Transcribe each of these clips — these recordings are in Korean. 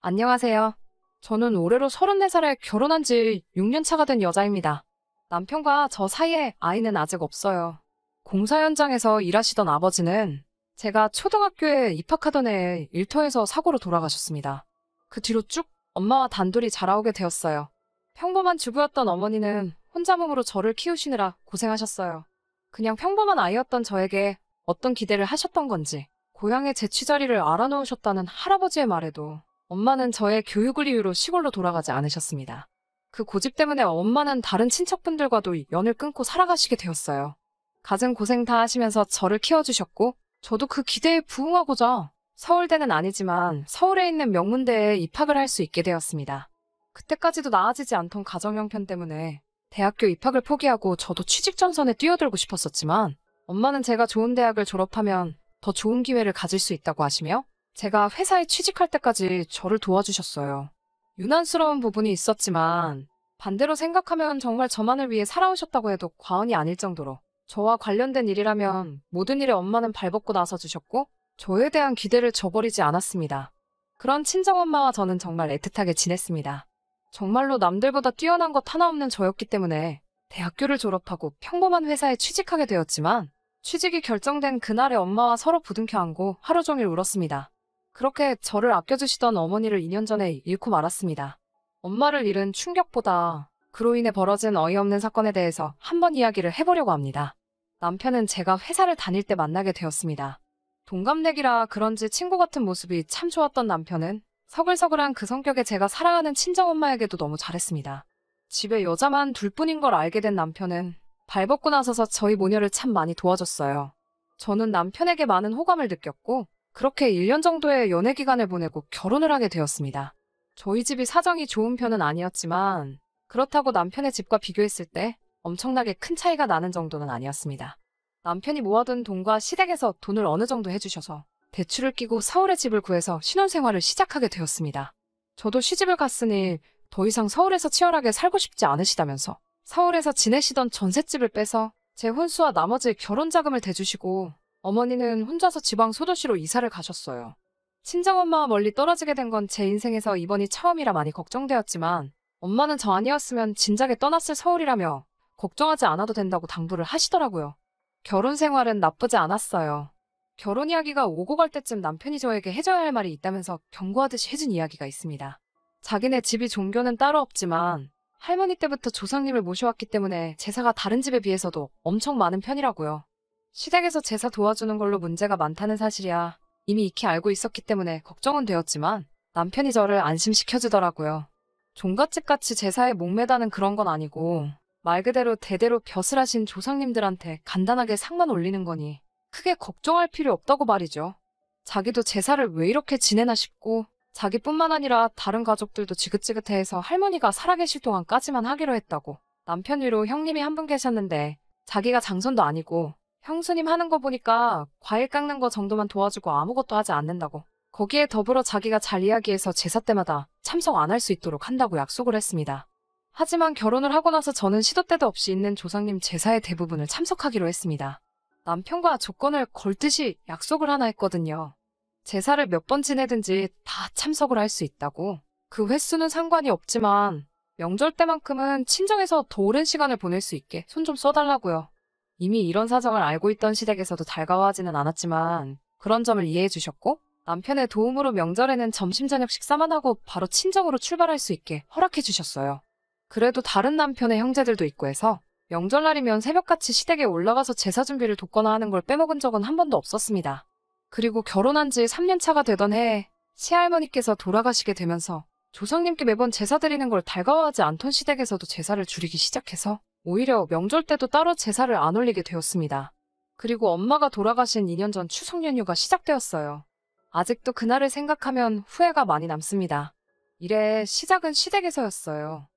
안녕하세요. 저는 올해로 34살에 결혼한 지 6년 차가 된 여자입니다. 남편과 저 사이에 아이는 아직 없어요. 공사 현장에서 일하시던 아버지는 제가 초등학교에 입학하던 해에 일터에서 사고로 돌아가셨습니다. 그 뒤로 쭉 엄마와 단둘이 자라오게 되었어요. 평범한 주부였던 어머니는 혼자 몸으로 저를 키우시느라 고생하셨어요. 그냥 평범한 아이였던 저에게 어떤 기대를 하셨던 건지 고향의 재취자리를 알아놓으셨다는 할아버지의 말에도 엄마는 저의 교육을 이유로 시골로 돌아가지 않으셨습니다. 그 고집 때문에 엄마는 다른 친척분들과도 연을 끊고 살아가시게 되었어요. 갖은 고생 다 하시면서 저를 키워주셨고 저도 그 기대에 부응하고자 서울대는 아니지만 서울에 있는 명문대에 입학을 할 수 있게 되었습니다. 그때까지도 나아지지 않던 가정 형편 때문에 대학교 입학을 포기하고 저도 취직 전선에 뛰어들고 싶었었지만 엄마는 제가 좋은 대학을 졸업하면 더 좋은 기회를 가질 수 있다고 하시며 제가 회사에 취직할 때까지 저를 도와주셨어요. 유난스러운 부분이 있었지만 반대로 생각하면 정말 저만을 위해 살아오셨다고 해도 과언이 아닐 정도로 저와 관련된 일이라면 모든 일에 엄마는 발벗고 나서주셨고 저에 대한 기대를 저버리지 않았습니다. 그런 친정엄마와 저는 정말 애틋하게 지냈습니다. 정말로 남들보다 뛰어난 것 하나 없는 저였기 때문에 대학교를 졸업하고 평범한 회사에 취직하게 되었지만 취직이 결정된 그날에 엄마와 서로 부둥켜 안고 하루 종일 울었습니다. 그렇게 저를 아껴주시던 어머니를 2년 전에 잃고 말았습니다. 엄마를 잃은 충격보다 그로 인해 벌어진 어이없는 사건에 대해서 한번 이야기를 해보려고 합니다. 남편은 제가 회사를 다닐 때 만나게 되었습니다. 동갑내기라 그런지 친구 같은 모습이 참 좋았던 남편은 서글서글한 그 성격에 제가 사랑하는 친정엄마에게도 너무 잘했습니다. 집에 여자만 둘뿐인 걸 알게 된 남편은 발벗고 나서서 저희 모녀를 참 많이 도와줬어요. 저는 남편에게 많은 호감을 느꼈고 그렇게 1년 정도의 연애 기간을 보내고 결혼을 하게 되었습니다. 저희 집이 사정이 좋은 편은 아니었지만 그렇다고 남편의 집과 비교했을 때 엄청나게 큰 차이가 나는 정도는 아니었습니다. 남편이 모아둔 돈과 시댁에서 돈을 어느 정도 해주셔서 대출을 끼고 서울에 집을 구해서 신혼생활을 시작하게 되었습니다. 저도 시집을 갔으니 더 이상 서울에서 치열하게 살고 싶지 않으시다면서 서울에서 지내시던 전셋집을 빼서 제 혼수와 나머지 결혼 자금을 대주시고 어머니는 혼자서 지방 소도시로 이사를 가셨어요. 친정엄마와 멀리 떨어지게 된 건 제 인생에서 이번이 처음이라 많이 걱정되었지만 엄마는 저 아니었으면 진작에 떠났을 서울이라며 걱정하지 않아도 된다고 당부를 하시더라고요. 결혼 생활은 나쁘지 않았어요. 결혼 이야기가 오고 갈 때쯤 남편이 저에게 해줘야 할 말이 있다면서 경고하듯이 해준 이야기가 있습니다. 자기네 집이 종교는 따로 없지만 할머니 때부터 조상님을 모셔왔기 때문에 제사가 다른 집에 비해서도 엄청 많은 편이라고요. 시댁에서 제사 도와주는 걸로 문제가 많다는 사실이야 이미 익히 알고 있었기 때문에 걱정은 되었지만 남편이 저를 안심시켜주더라고요. 종갓집같이 제사에 목매다는 그런 건 아니고 말 그대로 대대로 벼슬 하신 조상님들한테 간단하게 상만 올리는 거니 크게 걱정할 필요 없다고 말이죠. 자기도 제사를 왜 이렇게 지내나 싶고 자기뿐만 아니라 다른 가족들도 지긋지긋해해서 할머니가 살아계실 동안까지만 하기로 했다고. 남편 위로 형님이 한 분 계셨는데 자기가 장손도 아니고 형수님 하는 거 보니까 과일 깎는 거 정도만 도와주고 아무것도 하지 않는다고. 거기에 더불어 자기가 잘 이야기해서 제사 때마다 참석 안 할 수 있도록 한다고 약속을 했습니다. 하지만 결혼을 하고 나서 저는 시도 때도 없이 있는 조상님 제사의 대부분을 참석하기로 했습니다. 남편과 조건을 걸듯이 약속을 하나 했거든요. 제사를 몇 번 지내든지 다 참석을 할 수 있다고. 그 횟수는 상관이 없지만 명절 때만큼은 친정에서 더 오랜 시간을 보낼 수 있게 손 좀 써달라고요. 이미 이런 사정을 알고 있던 시댁에서도 달가워하지는 않았지만 그런 점을 이해해 주셨고 남편의 도움으로 명절에는 점심 저녁 식사만 하고 바로 친정으로 출발할 수 있게 허락해 주셨어요. 그래도 다른 남편의 형제들도 있고 해서 명절날이면 새벽같이 시댁에 올라가서 제사 준비를 돕거나 하는 걸 빼먹은 적은 한 번도 없었습니다. 그리고 결혼한 지 3년 차가 되던 해에 시할머니께서 돌아가시게 되면서 조상님께 매번 제사 드리는 걸 달가워하지 않던 시댁에서도 제사를 줄이기 시작해서 오히려 명절 때도 따로 제사를 안 올리게 되었습니다. 그리고 엄마가 돌아가신 2년 전 추석 연휴가 시작되었어요. 아직도 그날을 생각하면 후회가 많이 남습니다. 이래 시작은 시댁에서였어요.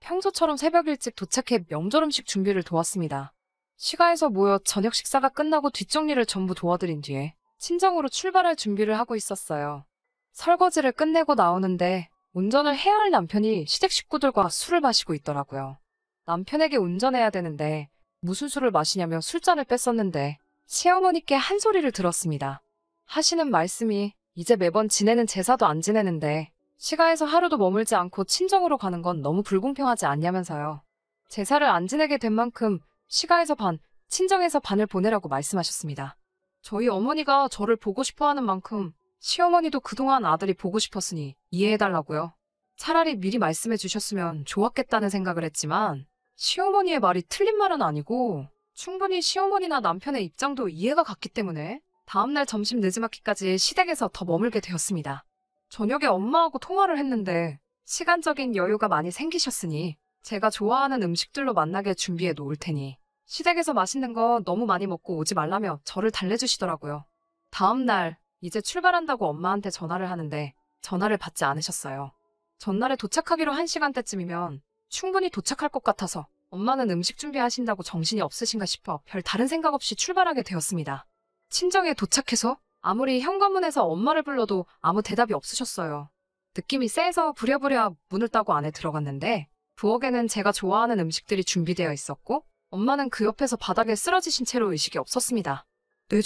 평소처럼 새벽 일찍 도착해 명절 음식 준비를 도왔습니다. 시가에서 모여 저녁 식사가 끝나고 뒷정리를 전부 도와드린 뒤에 친정으로 출발할 준비를 하고 있었어요. 설거지를 끝내고 나오는데 운전을 해야 할 남편이 시댁 식구들과 술을 마시고 있더라고요. 남편에게 운전해야 되는데 무슨 술을 마시냐며 술잔을 뺐었는데 시어머니께 한 소리를 들었습니다. 하시는 말씀이 이제 매번 지내는 제사도 안 지내는데 시가에서 하루도 머물지 않고 친정으로 가는 건 너무 불공평하지 않냐면서요. 제사를 안 지내게 된 만큼 시가에서 반, 친정에서 반을 보내라고 말씀하셨습니다. 저희 어머니가 저를 보고 싶어 하는 만큼 시어머니도 그동안 아들이 보고 싶었으니 이해해달라고요. 차라리 미리 말씀해 주셨으면 좋았겠다는 생각을 했지만 시어머니의 말이 틀린 말은 아니고 충분히 시어머니나 남편의 입장도 이해가 갔기 때문에 다음날 점심 늦지막히까지 시댁에서 더 머물게 되었습니다. 저녁에 엄마하고 통화를 했는데 시간적인 여유가 많이 생기셨으니 제가 좋아하는 음식들로 만나게 준비해 놓을 테니 시댁에서 맛있는 거 너무 많이 먹고 오지 말라며 저를 달래주시더라고요. 다음날 이제 출발한다고 엄마한테 전화를 하는데 전화를 받지 않으셨어요. 전날에 도착하기로 1시간대쯤이면 충분히 도착할 것 같아서 엄마는 음식 준비하신다고 정신이 없으신가 싶어 별 다른 생각 없이 출발하게 되었습니다. 친정에 도착해서 아무리 현관문에서 엄마를 불러도 아무 대답이 없으셨어요. 느낌이 쎄서 부랴부랴 문을 따고 안에 들어갔는데 부엌에는 제가 좋아하는 음식들이 준비되어 있었고 엄마는 그 옆에서 바닥에 쓰러지신 채로 의식이 없었습니다.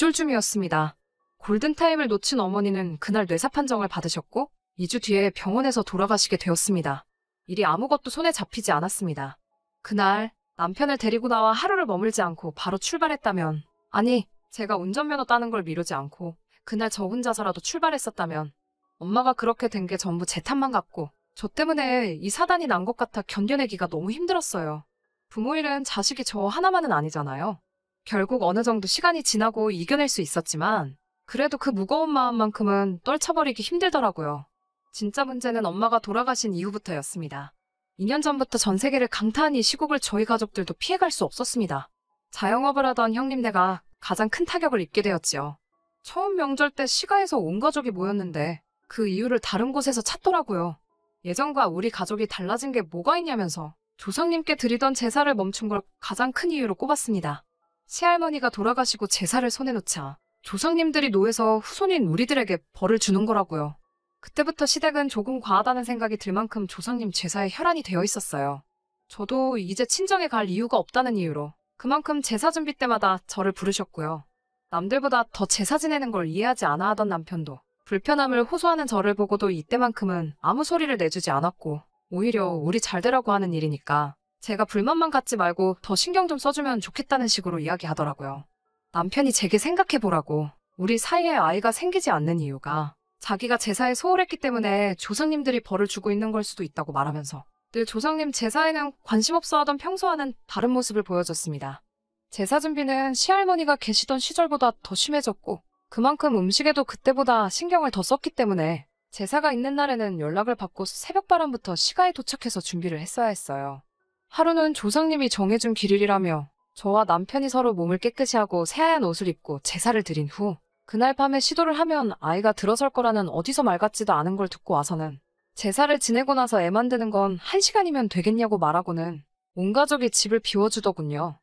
뇌졸중이었습니다. 골든타임을 놓친 어머니는 그날 뇌사 판정을 받으셨고 2주 뒤에 병원에서 돌아가시게 되었습니다. 일이 아무것도 손에 잡히지 않았습니다. 그날 남편을 데리고 나와 하루를 머물지 않고 바로 출발했다면, 아니 제가 운전면허 따는 걸 미루지 않고 그날 저 혼자서라도 출발했었다면 엄마가 그렇게 된 게 전부 제 탓만 같고 저 때문에 이 사단이 난 것 같아 견뎌내기가 너무 힘들었어요. 부모 일은 자식이 저 하나만은 아니잖아요. 결국 어느 정도 시간이 지나고 이겨낼 수 있었지만 그래도 그 무거운 마음만큼은 떨쳐버리기 힘들더라고요. 진짜 문제는 엄마가 돌아가신 이후부터였습니다. 2년 전부터 전 세계를 강타한 이 시국을 저희 가족들도 피해갈 수 없었습니다. 자영업을 하던 형님네가 가장 큰 타격을 입게 되었지요. 처음 명절 때 시가에서 온 가족이 모였는데 그 이유를 다른 곳에서 찾더라고요. 예전과 우리 가족이 달라진 게 뭐가 있냐면서 조상님께 드리던 제사를 멈춘 걸 가장 큰 이유로 꼽았습니다. 시할머니가 돌아가시고 제사를 손에 놓자 조상님들이 노해서 후손인 우리들에게 벌을 주는 거라고요. 그때부터 시댁은 조금 과하다는 생각이 들 만큼 조상님 제사에 혈안이 되어 있었어요. 저도 이제 친정에 갈 이유가 없다는 이유로 그만큼 제사 준비 때마다 저를 부르셨고요. 남들보다 더 제사 지내는 걸 이해하지 않아 하던 남편도 불편함을 호소하는 저를 보고도 이때만큼은 아무 소리를 내주지 않았고 오히려 우리 잘 되라고 하는 일이니까 제가 불만만 갖지 말고 더 신경 좀 써주면 좋겠다는 식으로 이야기하더라고요. 남편이 제게 생각해보라고 우리 사이에 아이가 생기지 않는 이유가 자기가 제사에 소홀했기 때문에 조상님들이 벌을 주고 있는 걸 수도 있다고 말하면서 늘 조상님 제사에는 관심 없어 하던 평소와는 다른 모습을 보여줬습니다. 제사 준비는 시할머니가 계시던 시절보다 더 심해졌고 그만큼 음식에도 그때보다 신경을 더 썼기 때문에 제사가 있는 날에는 연락을 받고 새벽바람부터 시가에 도착해서 준비를 했어야 했어요. 하루는 조상님이 정해준 길일이라며 저와 남편이 서로 몸을 깨끗이 하고 새하얀 옷을 입고 제사를 드린 후 그날 밤에 시도를 하면 아이가 들어설 거라는 어디서 말 같지도 않은 걸 듣고 와서는 제사를 지내고 나서 애 만드는 건 1시간이면 되겠냐고 말하고는 온 가족이 집을 비워주더군요.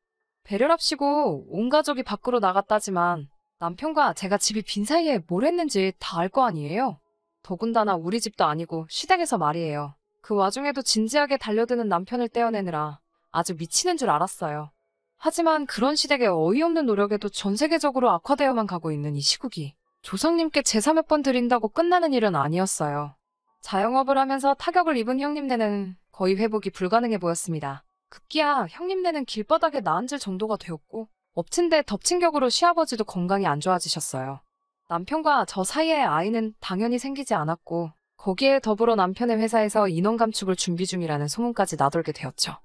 배려랍시고 온 가족이 밖으로 나갔다지만 남편과 제가 집이 빈 사이에 뭘 했는지 다 알 거 아니에요. 더군다나 우리 집도 아니고 시댁에서 말이에요. 그 와중에도 진지하게 달려드는 남편을 떼어내느라 아주 미치는 줄 알았어요. 하지만 그런 시댁의 어이없는 노력에도 전 세계적으로 악화되어만 가고 있는 이 시국이 조상님께 제사 몇 번 드린다고 끝나는 일은 아니었어요. 자영업을 하면서 타격을 입은 형님네는 거의 회복이 불가능해 보였습니다. 급기야 형님네는 길바닥에 나앉을 정도가 되었고 엎친 데 덮친 격으로 시아버지도 건강이 안 좋아지셨어요. 남편과 저 사이에 아이는 당연히 생기지 않았고 거기에 더불어 남편의 회사에서 인원 감축을 준비 중이라는 소문까지 나돌게 되었죠.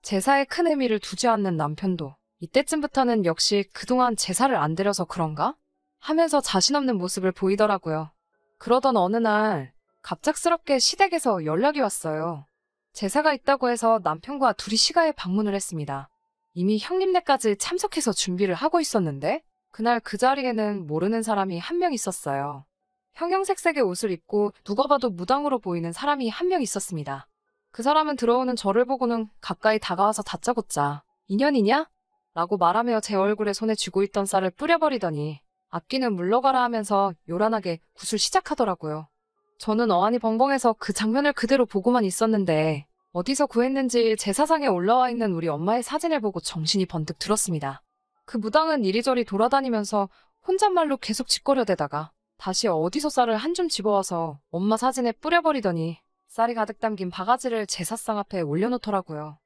제사에 큰 의미를 두지 않는 남편도 이때쯤부터는 역시 그동안 제사를 안 드려서 그런가? 하면서 자신 없는 모습을 보이더라고요. 그러던 어느 날 갑작스럽게 시댁에서 연락이 왔어요. 제사가 있다고 해서 남편과 둘이 시가에 방문을 했습니다. 이미 형님네까지 참석해서 준비를 하고 있었는데 그날 그 자리에는 모르는 사람이 한 명 있었어요. 형형색색의 옷을 입고 누가 봐도 무당으로 보이는 사람이 한 명 있었습니다. 그 사람은 들어오는 저를 보고는 가까이 다가와서 다짜고짜 인연이냐? 라고 말하며 제 얼굴에 손에 쥐고 있던 쌀을 뿌려버리더니 악기는 물러가라 하면서 요란하게 굿을 시작하더라고요. 저는 어안이 벙벙해서 그 장면을 그대로 보고만 있었는데 어디서 구했는지 제사상에 올라와 있는 우리 엄마의 사진을 보고 정신이 번뜩 들었습니다. 그 무당은 이리저리 돌아다니면서 혼잣말로 계속 짓거려대다가 다시 어디서 쌀을 한 줌 집어와서 엄마 사진에 뿌려버리더니 쌀이 가득 담긴 바가지를 제사상 앞에 올려놓더라고요.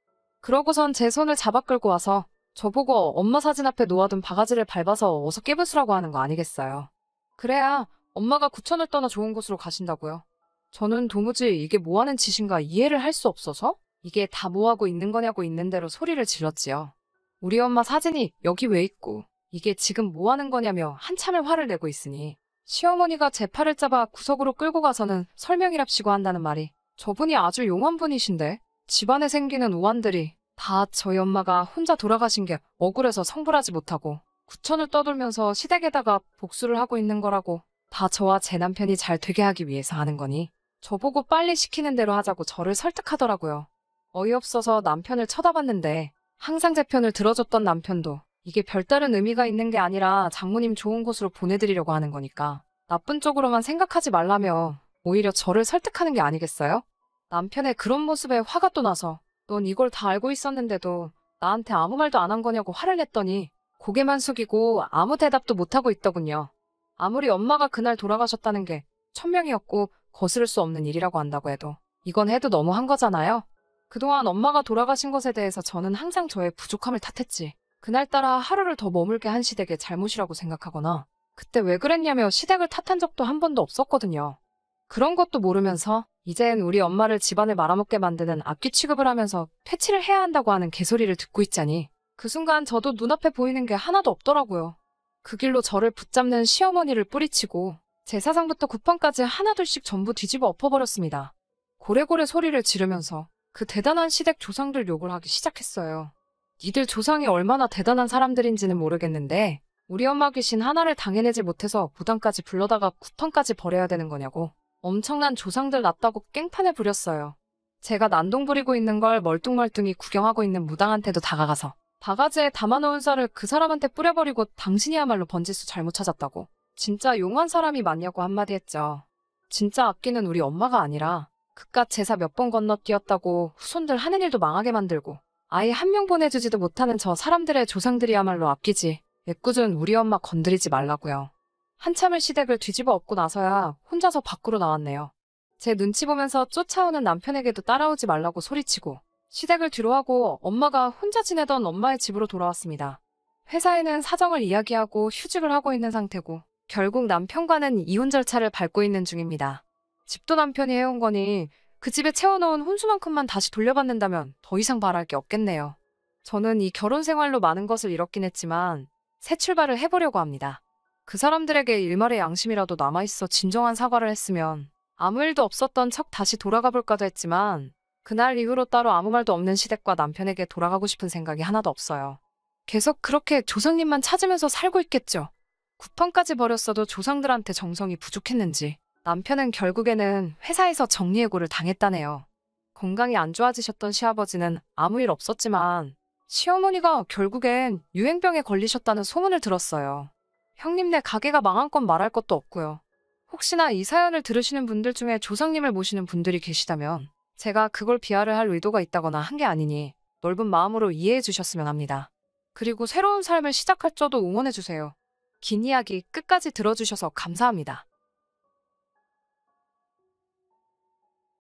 그러고선 제 손을 잡아 끌고 와서 저보고 엄마 사진 앞에 놓아둔 바가지를 밟아서 어서 깨부수라고 하는 거 아니겠어요. 그래야 엄마가 구천을 떠나 좋은 곳으로 가신다고요. 저는 도무지 이게 뭐하는 짓인가 이해를 할 수 없어서 이게 다 뭐하고 있는 거냐고 있는 대로 소리를 질렀지요. 우리 엄마 사진이 여기 왜 있고 이게 지금 뭐하는 거냐며 한참을 화를 내고 있으니 시어머니가 제 팔을 잡아 구석으로 끌고 가서는 설명이랍시고 한다는 말이 저분이 아주 용한 분이신데 집안에 생기는 우환들이 다 저희 엄마가 혼자 돌아가신 게 억울해서 성불하지 못하고 구천을 떠돌면서 시댁에다가 복수를 하고 있는 거라고 다 저와 제 남편이 잘 되게 하기 위해서 하는 거니 저보고 빨리 시키는 대로 하자고 저를 설득하더라고요. 어이없어서 남편을 쳐다봤는데 항상 제 편을 들어줬던 남편도 이게 별다른 의미가 있는 게 아니라 장모님 좋은 곳으로 보내드리려고 하는 거니까 나쁜 쪽으로만 생각하지 말라며 오히려 저를 설득하는 게 아니겠어요? 남편의 그런 모습에 화가 또 나서 넌 이걸 다 알고 있었는데도 나한테 아무 말도 안 한 거냐고 화를 냈더니 고개만 숙이고 아무 대답도 못하고 있더군요. 아무리 엄마가 그날 돌아가셨다는 게 천명이었고 거스를 수 없는 일이라고 한다고 해도 이건 해도 너무한 거잖아요. 그동안 엄마가 돌아가신 것에 대해서 저는 항상 저의 부족함을 탓했지. 그날따라 하루를 더 머물게 한 시댁의 잘못이라고 생각하거나 그때 왜 그랬냐며 시댁을 탓한 적도 한 번도 없었거든요. 그런 것도 모르면서 이젠 우리 엄마를 집안을 말아먹게 만드는 악귀 취급을 하면서 퇴치를 해야 한다고 하는 개소리를 듣고 있자니 그 순간 저도 눈앞에 보이는 게 하나도 없더라고요. 그 길로 저를 붙잡는 시어머니를 뿌리치고 제사상부터 구판까지 하나둘씩 전부 뒤집어 엎어버렸습니다. 고래고래 소리를 지르면서 그 대단한 시댁 조상들 욕을 하기 시작했어요. 니들 조상이 얼마나 대단한 사람들인지는 모르겠는데 우리 엄마 귀신 하나를 당해내지 못해서 무당까지 불러다가 구판까지 버려야 되는 거냐고 엄청난 조상들 났다고 깽판을 부렸어요. 제가 난동 부리고 있는 걸 멀뚱멀뚱히 구경하고 있는 무당한테도 다가가서 바가지에 담아놓은 쌀을 그 사람한테 뿌려버리고 당신이야말로 번지수 잘못 찾았다고 진짜 용한 사람이 맞냐고 한마디 했죠. 진짜 악귀는 우리 엄마가 아니라 그깟 제사 몇 번 건너뛰었다고 후손들 하는 일도 망하게 만들고 아예 한 명 보내주지도 못하는 저 사람들의 조상들이야말로 악귀지. 애꿎은 우리 엄마 건드리지 말라고요. 한참을 시댁을 뒤집어 엎고 나서야 혼자서 밖으로 나왔네요. 제 눈치 보면서 쫓아오는 남편에게도 따라오지 말라고 소리치고 시댁을 뒤로하고 엄마가 혼자 지내던 엄마의 집으로 돌아왔습니다. 회사에는 사정을 이야기하고 휴직을 하고 있는 상태고 결국 남편과는 이혼 절차를 밟고 있는 중입니다. 집도 남편이 해온 거니 그 집에 채워놓은 혼수만큼만 다시 돌려받는다면 더 이상 바랄 게 없겠네요. 저는 이 결혼 생활로 많은 것을 잃었긴 했지만 새 출발을 해보려고 합니다. 그 사람들에게 일말의 양심이라도 남아있어 진정한 사과를 했으면 아무 일도 없었던 척 다시 돌아가 볼까도 했지만 그날 이후로 따로 아무 말도 없는 시댁과 남편에게 돌아가고 싶은 생각이 하나도 없어요. 계속 그렇게 조상님만 찾으면서 살고 있겠죠. 구판까지 버렸어도 조상들한테 정성이 부족했는지 남편은 결국에는 회사에서 정리해고를 당했다네요. 건강이 안 좋아지셨던 시아버지는 아무 일 없었지만 시어머니가 결국엔 유행병에 걸리셨다는 소문을 들었어요. 형님네 가게가 망한 건 말할 것도 없고요. 혹시나 이 사연을 들으시는 분들 중에 조상님을 모시는 분들이 계시다면 제가 그걸 비하를 할 의도가 있다거나 한 게 아니니 넓은 마음으로 이해해 주셨으면 합니다. 그리고 새로운 삶을 시작할 저도 응원해 주세요. 긴 이야기 끝까지 들어주셔서 감사합니다.